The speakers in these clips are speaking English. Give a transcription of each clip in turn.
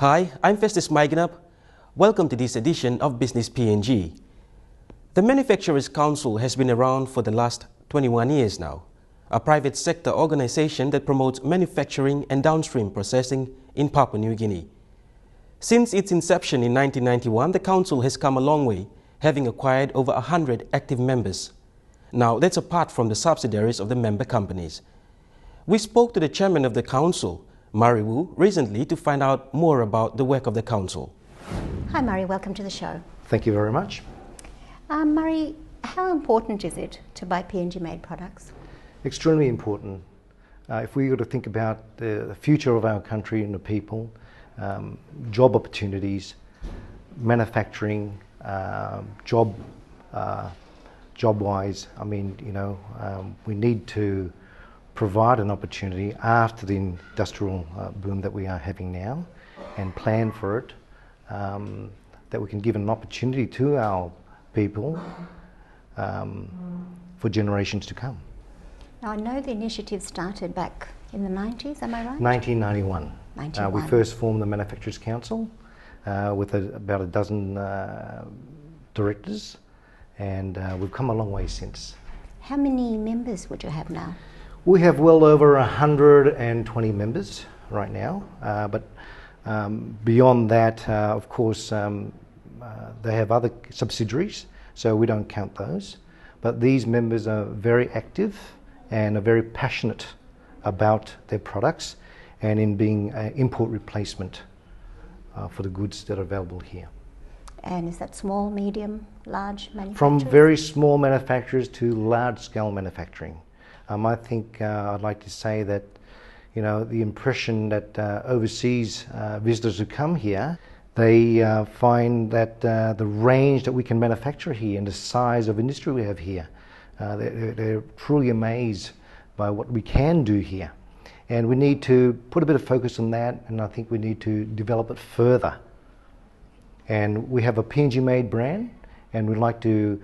Hi, I'm Festus Maiganap. Welcome to this edition of Business PNG. The Manufacturers Council has been around for the last 21 years now, a private sector organization that promotes manufacturing and downstream processing in Papua New Guinea. Since its inception in 1991, the Council has come a long way, having acquired over 100 active members. Now, that's apart from the subsidiaries of the member companies. We spoke to the chairman of the Council, Murray Wu, recently to find out more about the work of the Council. Hi Murray, welcome to the show. Thank you very much. Murray, how important is it to buy PNG-made products? Extremely important. If we were to think about the future of our country and the people, job opportunities, manufacturing, job-wise, we need to provide an opportunity after the industrial boom that we are having now and plan for it, that we can give an opportunity to our people for generations to come. Now I know the initiative started back in the 90s, am I right? 1991. 91. We first formed the Manufacturers Council with about a dozen directors, and we've come a long way since. How many members would you have now? We have well over 120 members right now, but beyond that, of course, they have other subsidiaries, so we don't count those. But these members are very active and are very passionate about their products and in being an import replacement for the goods that are available here. And is that small, medium, large manufacturers? From very small manufacturers to large-scale manufacturing. I think I'd like to say that, the impression that overseas visitors who come here, they find that the range that we can manufacture here and the size of industry we have here, they're truly amazed by what we can do here. And we need to put a bit of focus on that, and I think we need to develop it further. And we have a PNG-made brand, and we'd like to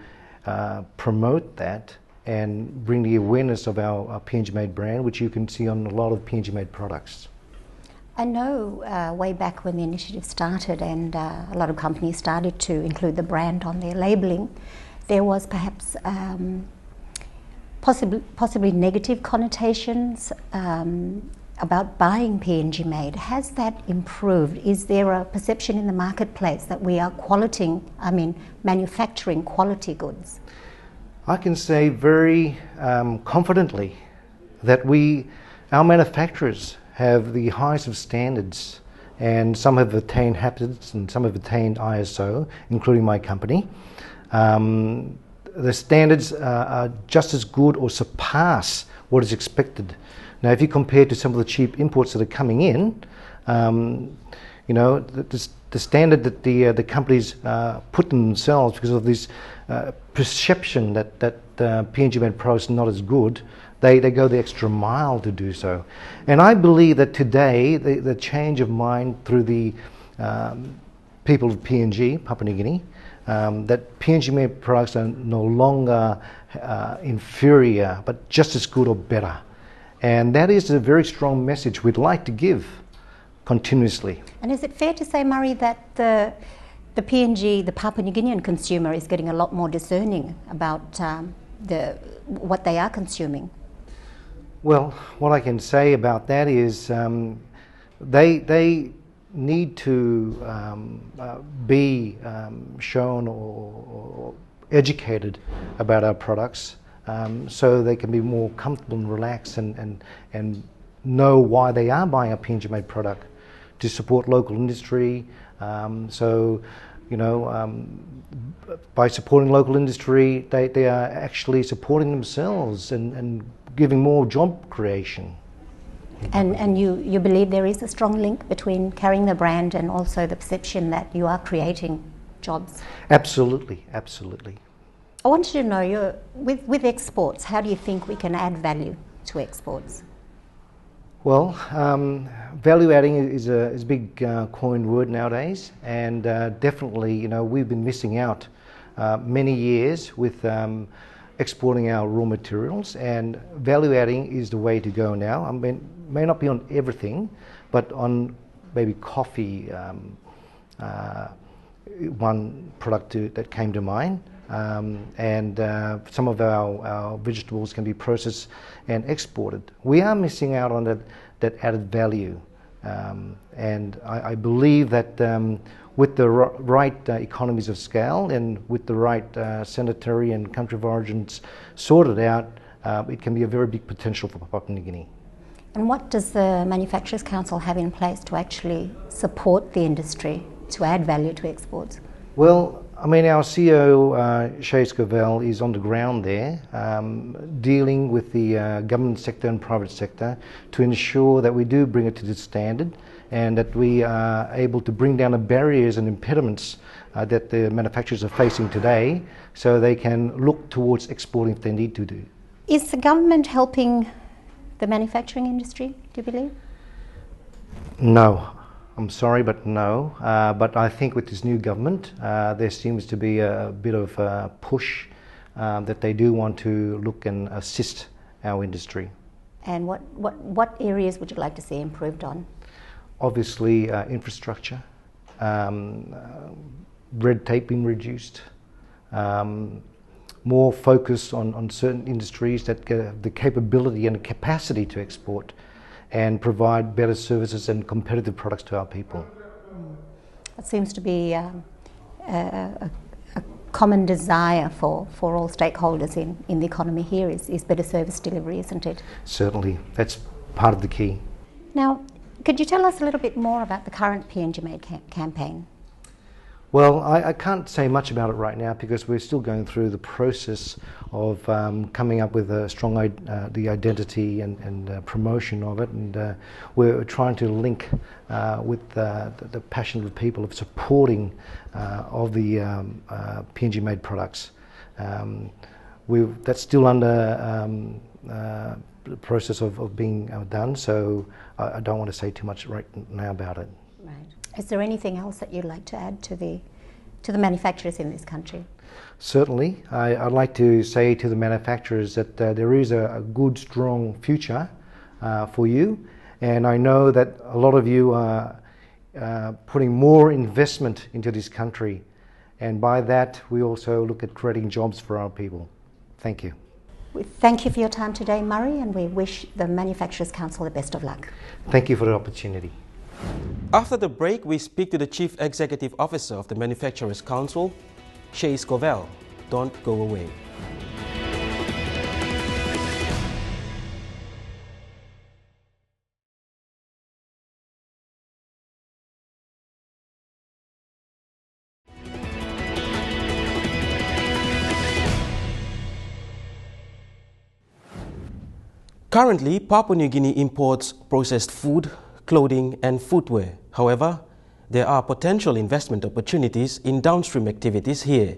promote that and bring the awareness of our PNG-made brand, which you can see on a lot of PNG-made products. I know way back when the initiative started and a lot of companies started to include the brand on their labelling, there was perhaps possibly negative connotations about buying PNG-made. Has that improved? Is there a perception in the marketplace that we are manufacturing quality goods? I can say very confidently that our manufacturers have the highest of standards, and some have attained HACCP and some have attained ISO, including my company. The standards are just as good or surpass what is expected. Now, if you compare to some of the cheap imports that are coming in, the standard that the companies put themselves because of this perception that PNG-made products are not as good, they go the extra mile to do so. And I believe that today the change of mind through the people of PNG, Papua New Guinea, that PNG-made products are no longer inferior, but just as good or better. And that is a very strong message we'd like to give continuously. And is it fair to say, Murray, that the PNG, the Papua New Guinean consumer, is getting a lot more discerning about what they are consuming? Well, what I can say about that is they need to be shown or educated about our products so they can be more comfortable and relaxed and know why they are buying a PNG-made product to support local industry. By supporting local industry, they are actually supporting themselves and giving more job creation. And you believe there is a strong link between carrying the brand and also the perception that you are creating jobs? Absolutely, absolutely. I wanted to know, with exports, how do you think we can add value to exports? Well, value adding is a big coined word nowadays, and definitely, we've been missing out many years with exporting our raw materials, and value adding is the way to go now. I mean, may not be on everything, but on maybe coffee, one product that came to mind. And some of our vegetables can be processed and exported. We are missing out on that added value. And I believe that with the right economies of scale and with the right sanitary and country of origins sorted out, it can be a very big potential for Papua New Guinea. And what does the Manufacturers Council have in place to actually support the industry, to add value to exports? Well, I mean, our CEO, Shay Scovell, is on the ground there, dealing with the government sector and private sector to ensure that we do bring it to the standard and that we are able to bring down the barriers and impediments that the manufacturers are facing today so they can look towards exporting if they need to do. Is the government helping the manufacturing industry, do you believe? No. I'm sorry, but no. But I think with this new government, there seems to be a bit of a push that they do want to look and assist our industry. And what areas would you like to see improved on? Obviously, infrastructure, red tape being reduced, more focus on certain industries that have the capability and the capacity to export and provide better services and competitive products to our people. It seems to be a common desire for all stakeholders in the economy here is better service delivery, isn't it? Certainly, that's part of the key. Now, could you tell us a little bit more about the current PNG Made campaign? Well, I can't say much about it right now because we're still going through the process of coming up with a strong the identity and promotion of it, and we're trying to link with the passion of the people of supporting of the PNG Made products. That's still under the process of being done, so I don't want to say too much right now about it. Right. Is there anything else that you'd like to add to the manufacturers in this country? Certainly. I'd like to say to the manufacturers that there is a good, strong future for you, and I know that a lot of you are putting more investment into this country, and by that we also look at creating jobs for our people. Thank you. Thank you for your time today, Murray, and we wish the Manufacturers Council the best of luck. Thank you for the opportunity. After the break, we speak to the Chief Executive Officer of the Manufacturers Council, Shay Scovell. Don't go away. Currently, Papua New Guinea imports processed food, clothing and footwear. However, there are potential investment opportunities in downstream activities here.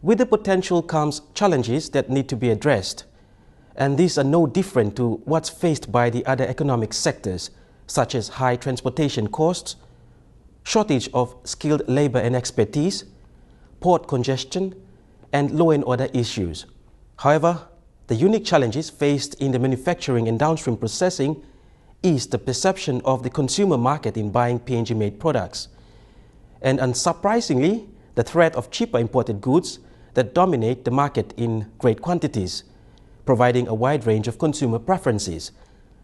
With the potential comes challenges that need to be addressed. And these are no different to what's faced by the other economic sectors, such as high transportation costs, shortage of skilled labor and expertise, port congestion, and law and order issues. However, the unique challenges faced in the manufacturing and downstream processing is the perception of the consumer market in buying PNG-made products, and unsurprisingly, the threat of cheaper imported goods that dominate the market in great quantities, providing a wide range of consumer preferences.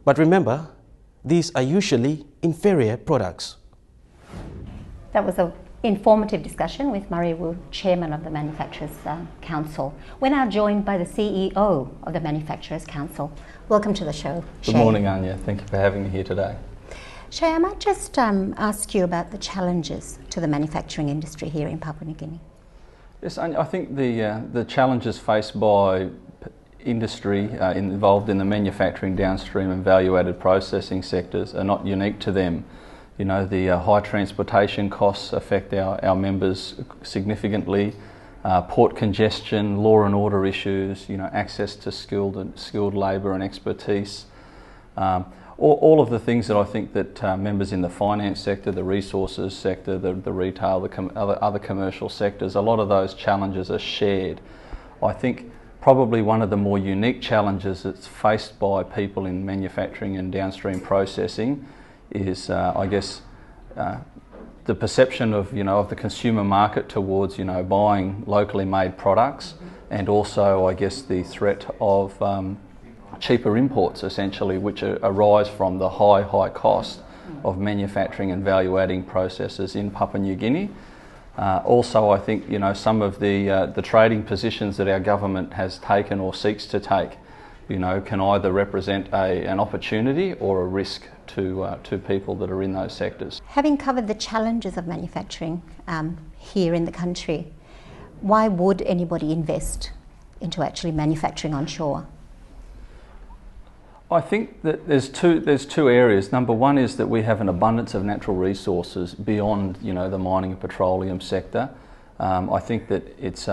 But remember, these are usually inferior products. That was an informative discussion with Murray Wu, Chairman of the Manufacturers Council. We're now joined by the CEO of the Manufacturers Council. Welcome to the show, Shay. Good morning, Anya. Thank you for having me here today. Shay, I might just ask you about the challenges to the manufacturing industry here in Papua New Guinea. Yes, Anya, I think the challenges faced by industry involved in the manufacturing, downstream and value-added processing sectors are not unique to them. You know, the high transportation costs affect our members significantly. Port congestion, law and order issues, you know, access to skilled labour and expertise. All of the things that I think that members in the finance sector, the resources sector, the retail, other commercial sectors, a lot of those challenges are shared. I think probably one of the more unique challenges that's faced by people in manufacturing and downstream processing is, I guess, the perception of, of the consumer market towards, buying locally made products, and also, I guess, the threat of cheaper imports, essentially, which arise from the high cost of manufacturing and value-adding processes in Papua New Guinea. Also, I think, some of the trading positions that our government has taken or seeks to take, can either represent an opportunity or a risk to people that are in those sectors. Having covered the challenges of manufacturing here in the country, why would anybody invest into actually manufacturing onshore? I think that there's two areas. Number one is that we have an abundance of natural resources beyond, the mining and petroleum sector. I think that it's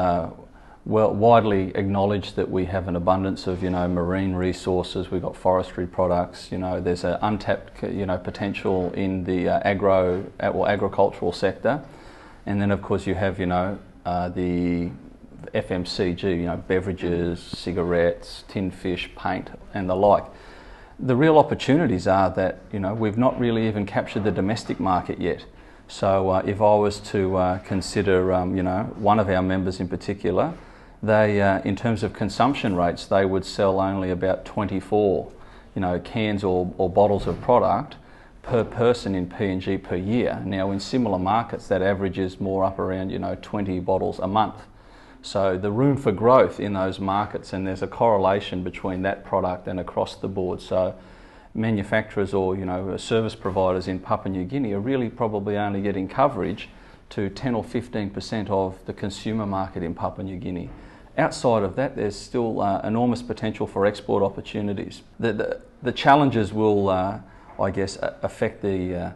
widely acknowledged that we have an abundance of, marine resources. We've got forestry products. There's an untapped, potential in the agricultural sector, and then of course you have, the FMCG, beverages, cigarettes, tin fish, paint, and the like. The real opportunities are that, we've not really even captured the domestic market yet. So if I was to consider, one of our members in particular, they, in terms of consumption rates, they would sell only about 24, cans or bottles of product per person in PNG per year. Now, in similar markets, that average is more up around, 20 bottles a month. So the room for growth in those markets, and there's a correlation between that product and across the board. So manufacturers or, service providers in Papua New Guinea are really probably only getting coverage to 10 or 15% of the consumer market in Papua New Guinea. Outside of that, there's still enormous potential for export opportunities. The challenges will, I guess, affect the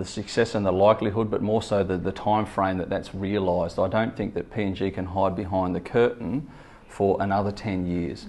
success and the likelihood, but more so the time frame that's realised. I don't think that PNG can hide behind the curtain for another 10 years.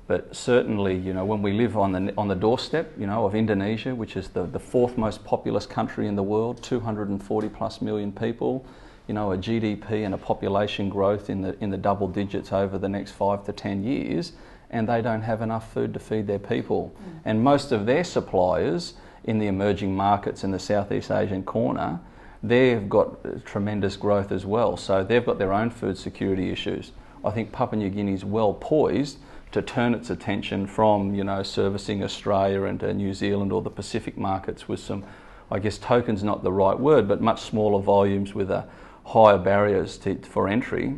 But certainly, when we live on the doorstep, of Indonesia, which is the fourth most populous country in the world, 240 plus million people, a GDP and a population growth in the double digits over the next 5 to 10 years, and they don't have enough food to feed their people. And most of their suppliers in the emerging markets in the Southeast Asian corner, they've got tremendous growth as well. So they've got their own food security issues. I think Papua New Guinea is well poised to turn its attention from, servicing Australia and New Zealand or the Pacific markets with some, I guess token's not the right word, but much smaller volumes with higher barriers for entry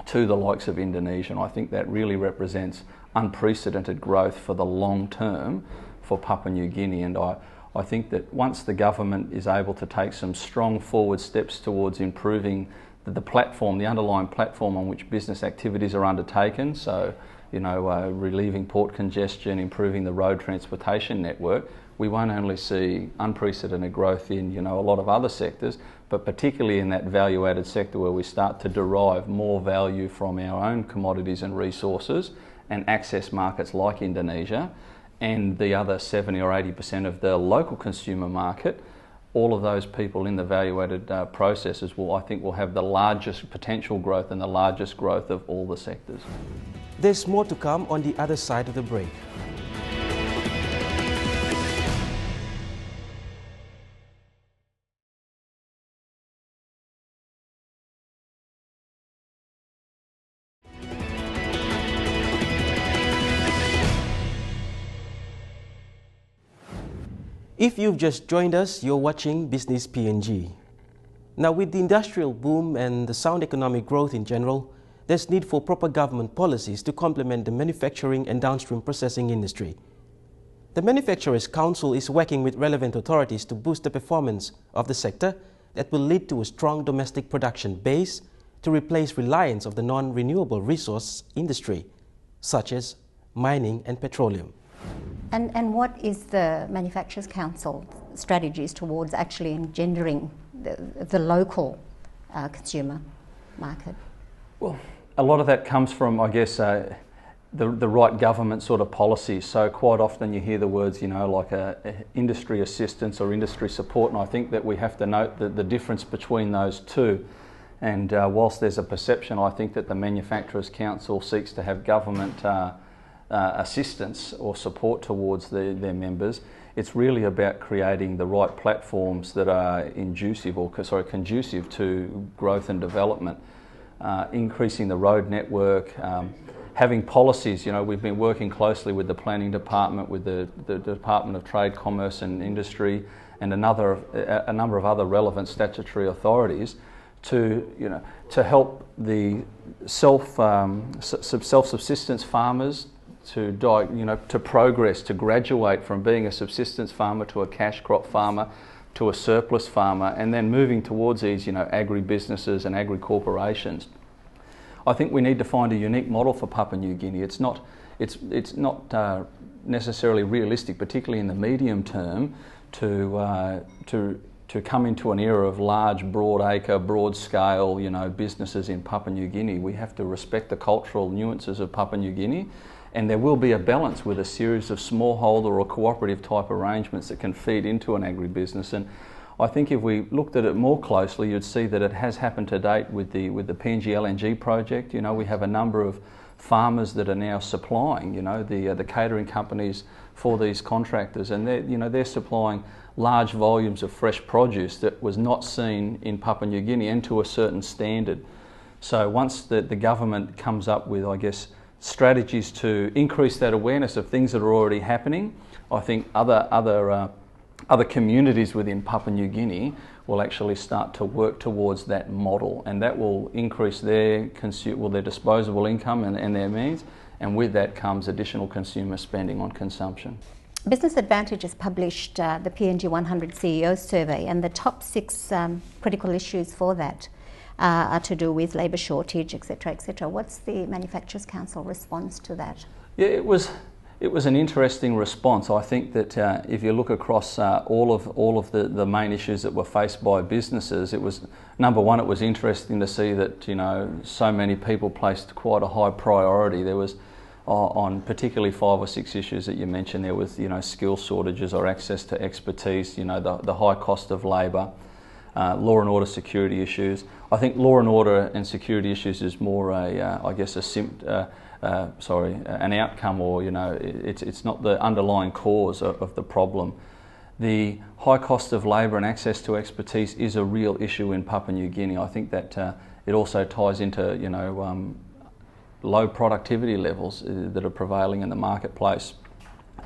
to the likes of Indonesia. And I think that really represents unprecedented growth for the long term for Papua New Guinea. And I think that once the government is able to take some strong forward steps towards improving the platform, the underlying platform on which business activities are undertaken, so relieving port congestion, improving the road transportation network, we won't only see unprecedented growth in a lot of other sectors, but particularly in that value-added sector where we start to derive more value from our own commodities and resources and access markets like Indonesia, and the other 70 or 80% of the local consumer market. All of those people in the value-added processes I think will have the largest potential growth and the largest growth of all the sectors. There's more to come on the other side of the break. If you've just joined us, you're watching Business PNG. Now, with the industrial boom and the sound economic growth in general, there's need for proper government policies to complement the manufacturing and downstream processing industry. The Manufacturers Council is working with relevant authorities to boost the performance of the sector that will lead to a strong domestic production base to replace reliance of the non-renewable resource industry, such as mining and petroleum. And what is the Manufacturers Council strategies towards actually engendering the local consumer market? Well, a lot of that comes from, I guess, the right government sort of policies. So quite often you hear the words, like industry assistance or industry support, and I think that we have to note the difference between those two. And whilst there's a perception, I think that the Manufacturers Council seeks to have government assistance or support towards their members. It's really about creating the right platforms that are conducive to growth and development, increasing the road network, having policies. You know, we've been working closely with the Planning Department, with the Department of Trade, Commerce and Industry, and a number of other relevant statutory authorities to help the self-subsistence farmers to progress, to graduate from being a subsistence farmer to a cash crop farmer to a surplus farmer, and then moving towards these agri-businesses and agri-corporations. I think we need to find a unique model for Papua New Guinea. It's not necessarily realistic, particularly in the medium term, to come into an era of large, broad-acre, broad-scale, businesses in Papua New Guinea. We have to respect the cultural nuances of Papua New Guinea, and there will be a balance with a series of smallholder or cooperative type arrangements that can feed into an agribusiness. And I think if we looked at it more closely, you'd see that it has happened to date with the PNG LNG project. We have a number of farmers that are now supplying, the catering companies for these contractors, and they're supplying large volumes of fresh produce that was not seen in Papua New Guinea, and to a certain standard. So once the government comes up with, strategies to increase that awareness of things that are already happening, I think other communities within Papua New Guinea will actually start to work towards that model, and that will increase their disposable income and their means, and with that comes additional consumer spending on consumption. Business Advantage has published the PNG 100 CEO survey, and the top 6 critical issues for that are to do with labour shortage, etc., etc. What's the Manufacturers Council response to that? Yeah, it was an interesting response. I think that if you look across all of the main issues that were faced by businesses, it was, number one, it was interesting to see that so many people placed quite a high priority. There was on particularly 5 or 6 issues that you mentioned. There was skill shortages or access to expertise, the high cost of labour, law and order security issues. I think law and order and security issues is more an outcome, or it's not the underlying cause of the problem. The high cost of labour and access to expertise is a real issue in Papua New Guinea. I think that it also ties into low productivity levels that are prevailing in the marketplace.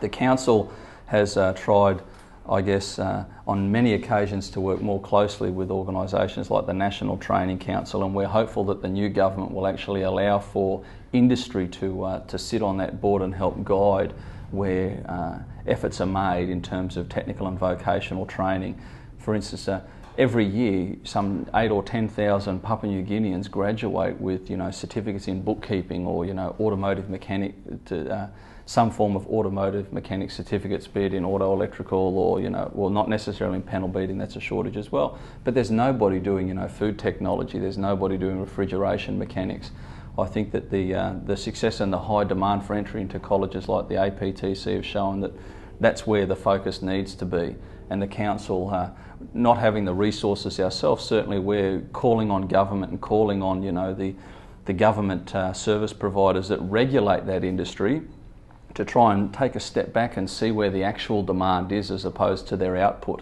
The council has tried, on many occasions, to work more closely with organisations like the National Training Council, and we're hopeful that the new government will actually allow for industry to sit on that board and help guide where efforts are made in terms of technical and vocational training. For instance, every year some 8,000 or 10,000 Papua New Guineans graduate with certificates in bookkeeping or automotive mechanic, some form of automotive mechanic certificates, be it in auto electrical or well, not necessarily in panel beating, that's a shortage as well. But there's nobody doing food technology. There's nobody doing refrigeration mechanics. I think that the success and the high demand for entry into colleges like the APTC have shown that that's where the focus needs to be. And the council, not having the resources ourselves, certainly we're calling on government and calling on the government service providers that regulate that industry to try and take a step back and see where the actual demand is as opposed to their output.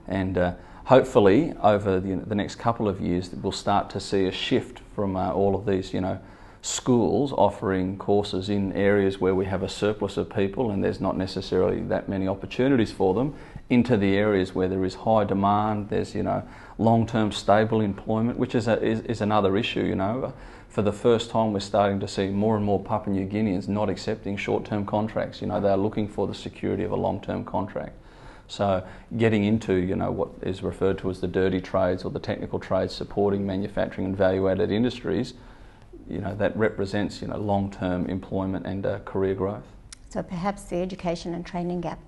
And hopefully over the next couple of years we'll start to see a shift from all of these schools offering courses in areas where we have a surplus of people and there's not necessarily that many opportunities for them, into the areas where there is high demand, there's long-term stable employment, which is another issue. For the first time we're starting to see more and more Papua New Guineans not accepting short-term contracts. They're looking for the security of a long-term contract. So getting into what is referred to as the dirty trades or the technical trades supporting manufacturing and value-added industries, that represents long-term employment and career growth. So perhaps the education and training gap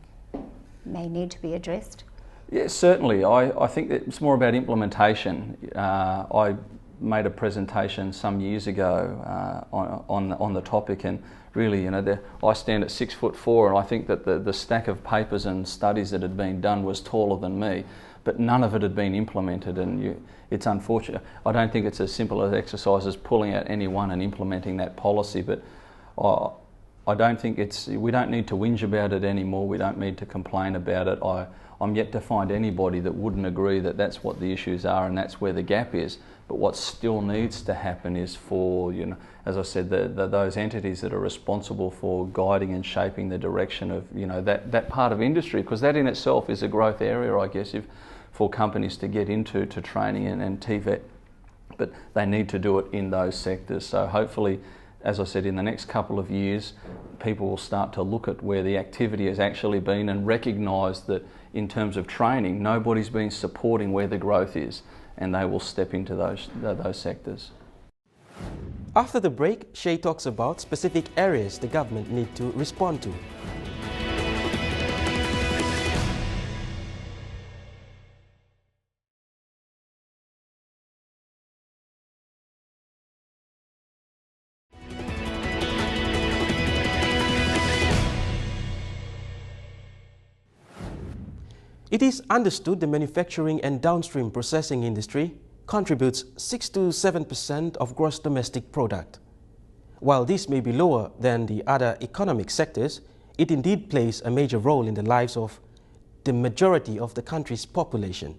may need to be addressed? Yes, certainly. I think it's more about implementation. I made a presentation some years ago on the topic, and really, I stand at 6'4", and I think that the stack of papers and studies that had been done was taller than me, but none of it had been implemented, and it's unfortunate. I don't think it's as simple as exercise as pulling out any one and implementing that policy, but I I don't think we don't need to whinge about it anymore. We don't need to complain about it. I'm yet to find anybody that wouldn't agree that that's what the issues are and that's where the gap is. But what still needs to happen is for, you know, as I said, those entities that are responsible for guiding and shaping the direction of, you know, that part of industry, because that in itself is a growth area, I guess, for companies to get into training and TVET. But they need to do it in those sectors. So hopefully, as I said, in the next couple of years, people will start to look at where the activity has actually been and recognise that in terms of training, nobody's been supporting where the growth is, and they will step into those sectors. After the break, Shay talks about specific areas the government need to respond to. It is understood the manufacturing and downstream processing industry contributes 6 to 7% of gross domestic product. While this may be lower than the other economic sectors, it indeed plays a major role in the lives of the majority of the country's population.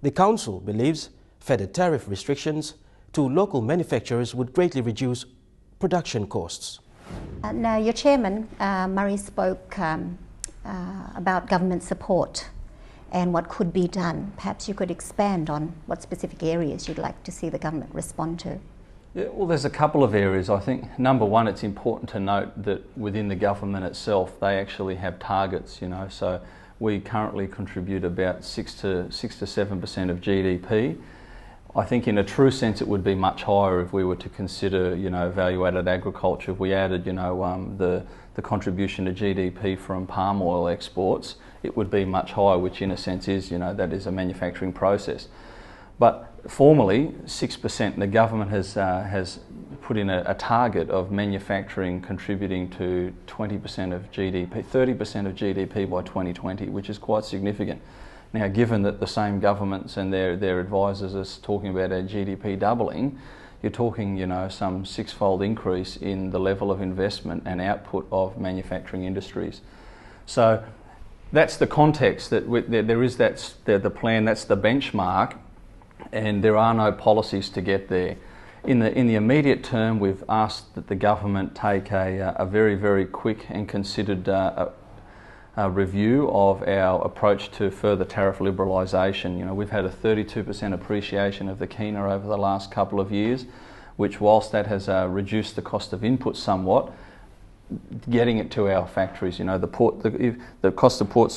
The Council believes further tariff restrictions to local manufacturers would greatly reduce production costs. Now, your chairman, Murray, spoke about government support and what could be done. Perhaps you could expand on what specific areas you'd like to see the government respond to. Yeah, well, there's a couple of areas. I think, number one, it's important to note that within the government itself, they actually have targets, you know, so we currently contribute about 6 to 7% of GDP. I think in a true sense it would be much higher if we were to consider, you know, value-added agriculture. If we added, you know, the contribution to GDP from palm oil exports, it would be much higher, which in a sense is, you know, that is a manufacturing process. But formally, 6%, the government has put in a target of manufacturing contributing to 20% of GDP, 30% of GDP by 2020, which is quite significant. Now, given that the same governments and their advisors are talking about our GDP doubling, you're talking, you know, some six-fold increase in the level of investment and output of manufacturing industries. So that's the context, that there is the plan, that's the benchmark, and there are no policies to get there. In the immediate term, we've asked that the government take a very, very quick and considered review of our approach to further tariff liberalisation. You know, we've had a 32% appreciation of the kina over the last couple of years, which, whilst that has reduced the cost of input somewhat, getting it to our factories, you know, the cost of port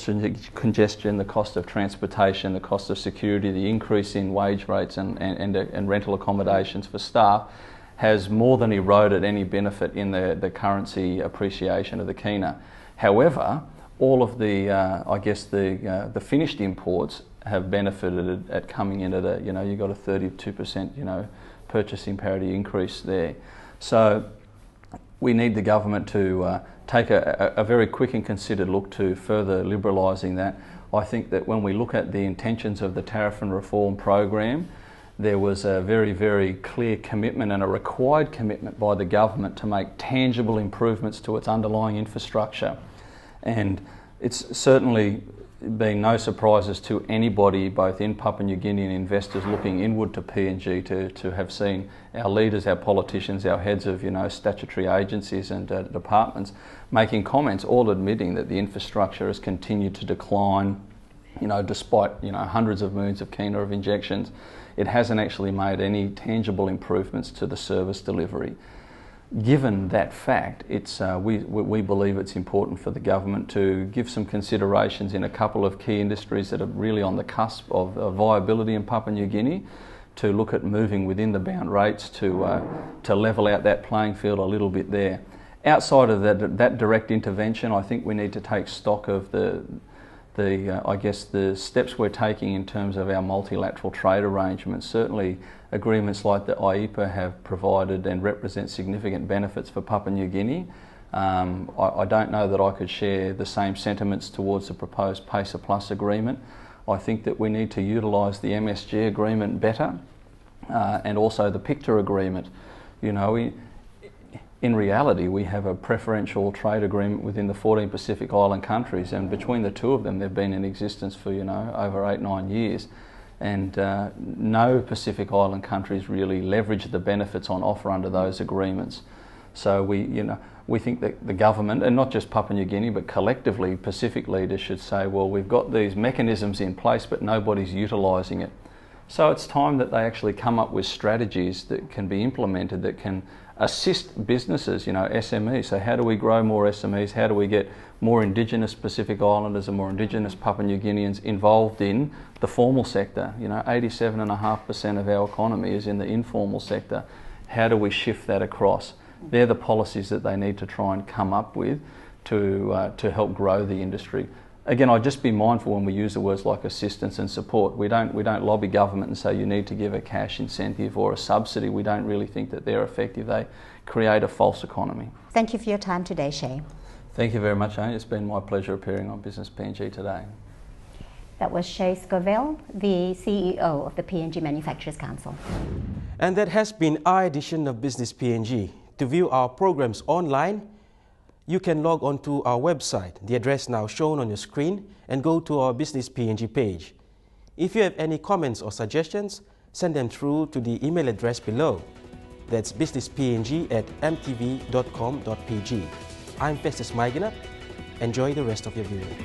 congestion, the cost of transportation, the cost of security, the increase in wage rates and rental accommodations for staff has more than eroded any benefit in the currency appreciation of the kina. However, all of the, I guess the finished imports have benefited at coming in at a, you know, you've got a 32%, you know, purchasing parity increase there. So we need the government to take a very quick and considered look to further liberalising that. I think that when we look at the intentions of the Tariff and Reform program, there was a very, very clear commitment and a required commitment by the government to make tangible improvements to its underlying infrastructure. And it's certainly been no surprises to anybody, both in Papua New Guinea and investors looking inward to PNG, to have seen our leaders, our politicians, our heads of, you know, statutory agencies and departments making comments, all admitting that the infrastructure has continued to decline, you know, despite, you know, hundreds of millions of kina of injections. It hasn't actually made any tangible improvements to the service delivery. Given that fact, we believe it's important for the government to give some considerations in a couple of key industries that are really on the cusp of viability in Papua New Guinea, to look at moving within the bound rates to level out that playing field a little bit there. Outside of that direct intervention, I think we need to take stock of I guess the steps we're taking in terms of our multilateral trade arrangements. Certainly agreements like the IEPA have provided and represent significant benefits for Papua New Guinea. I don't know that I could share the same sentiments towards the proposed PACER Plus agreement. I think that we need to utilise the MSG agreement better, and also the PICTA agreement. You know, in reality, we have a preferential trade agreement within the 14 Pacific Island countries, and between the two of them, they've been in existence for, you know, over 8-9 years. And no Pacific Island countries really leverage the benefits on offer under those agreements. So we think that the government, and not just Papua New Guinea, but collectively Pacific leaders should say, well, we've got these mechanisms in place, but nobody's utilising it. So it's time that they actually come up with strategies that can be implemented that can assist businesses, you know, SMEs. So how do we grow more SMEs? How do we get more Indigenous Pacific Islanders and more Indigenous Papua New Guineans involved in the formal sector? You know, 87.5% of our economy is in the informal sector. How do we shift that across? They're the policies that they need to try and come up with to help grow the industry. Again, I'd just be mindful when we use the words like assistance and support. We don't lobby government and say you need to give a cash incentive or a subsidy. We don't really think that they're effective. They create a false economy. Thank you for your time today, Shay. Thank you very much, Amy. It's been my pleasure appearing on Business PNG today. That was Shay Scovell, the CEO of the PNG Manufacturers Council. And that has been our edition of Business PNG. To view our programs online, you can log on to our website, the address now shown on your screen, and go to our Business PNG page. If you have any comments or suggestions, send them through to the email address below. That's businesspng@mtv.com.pg. I'm Festus Maiginap. Enjoy the rest of your viewing.